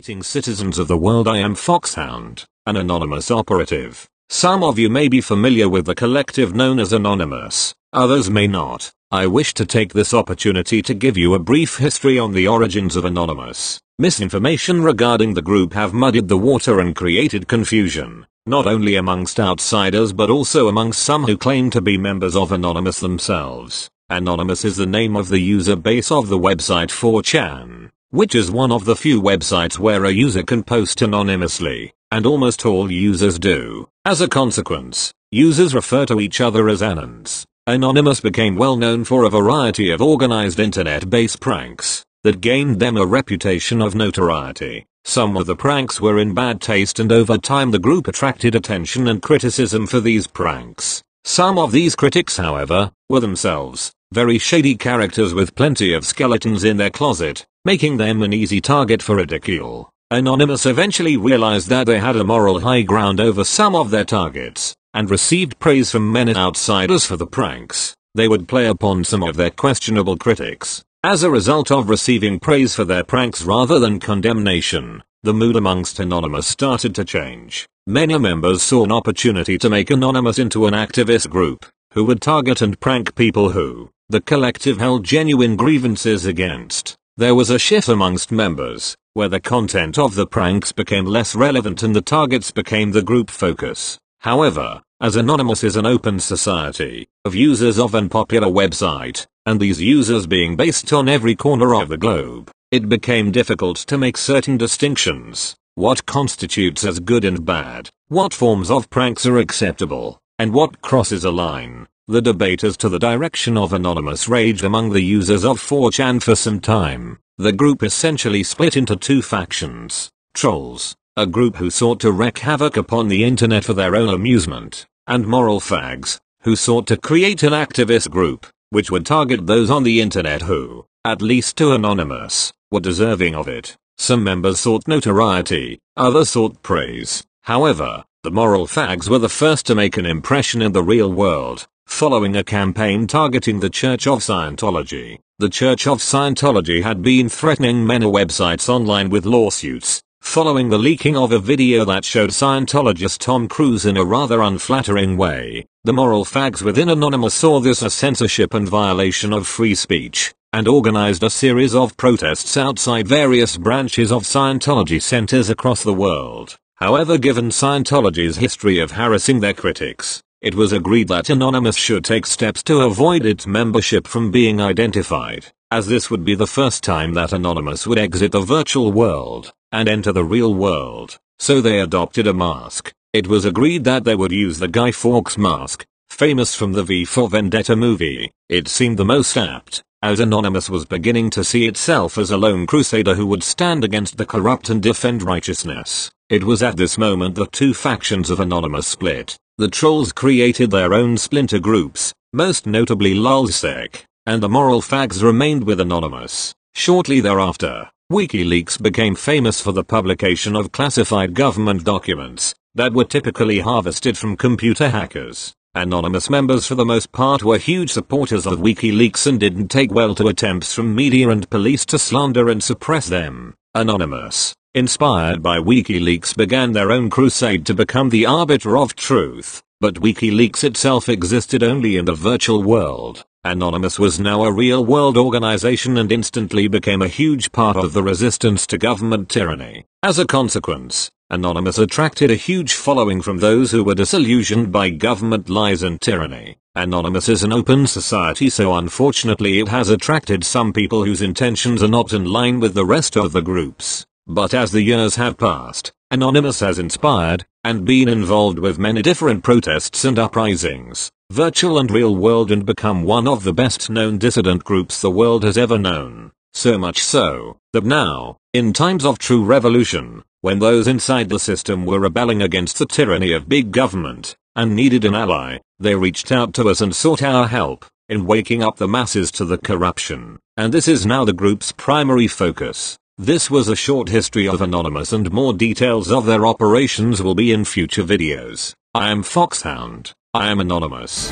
Greetings citizens of the world, I am Hound, an anonymous operative. Some of you may be familiar with the collective known as Anonymous, others may not. I wish to take this opportunity to give you a brief history on the origins of Anonymous. Misinformation regarding the group have muddied the water and created confusion, not only amongst outsiders but also amongst some who claim to be members of Anonymous themselves. Anonymous is the name of the user base of the website 4chan, which is one of the few websites where a user can post anonymously, and almost all users do. As a consequence, users refer to each other as Anons. Anonymous became well known for a variety of organized internet-based pranks that gained them a reputation of notoriety. Some of the pranks were in bad taste, and over time the group attracted attention and criticism for these pranks. Some of these critics, however, were themselves very shady characters with plenty of skeletons in their closet, making them an easy target for ridicule. Anonymous eventually realized that they had a moral high ground over some of their targets, and received praise from many outsiders for the pranks. They would play upon some of their questionable critics. As a result of receiving praise for their pranks rather than condemnation, the mood amongst Anonymous started to change. Many members saw an opportunity to make Anonymous into an activist group, who would target and prank people who the collective held genuine grievances against. There was a shift amongst members, where the content of the pranks became less relevant and the targets became the group focus. However, as Anonymous is an open society of users of an popular website, and these users being based on every corner of the globe, it became difficult to make certain distinctions. What constitutes as good and bad, what forms of pranks are acceptable, and what crosses a line. The debate as to the direction of Anonymous raged among the users of 4chan for some time. The group essentially split into two factions: trolls, a group who sought to wreak havoc upon the internet for their own amusement, and moral fags, who sought to create an activist group, which would target those on the internet who, at least to Anonymous, were deserving of it. Some members sought notoriety, others sought praise. However, the moral fags were the first to make an impression in the real world, following a campaign targeting the Church of Scientology. The Church of Scientology had been threatening many websites online with lawsuits, following the leaking of a video that showed Scientologist Tom Cruise in a rather unflattering way. The moral fags within Anonymous saw this as censorship and violation of free speech, and organized a series of protests outside various branches of Scientology centers across the world. However, given Scientology's history of harassing their critics, it was agreed that Anonymous should take steps to avoid its membership from being identified, as this would be the first time that Anonymous would exit the virtual world and enter the real world. So they adopted a mask. It was agreed that they would use the Guy Fawkes mask, famous from the V for Vendetta movie. It seemed the most apt, as Anonymous was beginning to see itself as a lone crusader who would stand against the corrupt and defend righteousness. It was at this moment that two factions of Anonymous split. The trolls created their own splinter groups, most notably lulzsec, and the moral fags remained with Anonymous. Shortly thereafter, WikiLeaks became famous for the publication of classified government documents that were typically harvested from computer hackers. Anonymous members for the most part were huge supporters of WikiLeaks and didn't take well to attempts from media and police to slander and suppress them. Anonymous, inspired by WikiLeaks, began their own crusade to become the arbiter of truth, but WikiLeaks itself existed only in the virtual world. Anonymous was now a real-world organization and instantly became a huge part of the resistance to government tyranny. As a consequence, Anonymous attracted a huge following from those who were disillusioned by government lies and tyranny. Anonymous is an open society, so unfortunately it has attracted some people whose intentions are not in line with the rest of the groups. But as the years have passed, Anonymous has inspired and been involved with many different protests and uprisings, virtual and real world, and become one of the best known dissident groups the world has ever known. So much so, that now, in times of true revolution, when those inside the system were rebelling against the tyranny of big government, and needed an ally, they reached out to us and sought our help in waking up the masses to the corruption. And this is now the group's primary focus. This was a short history of Anonymous, and more details of their operations will be in future videos. I am Hound. I am Anonymous.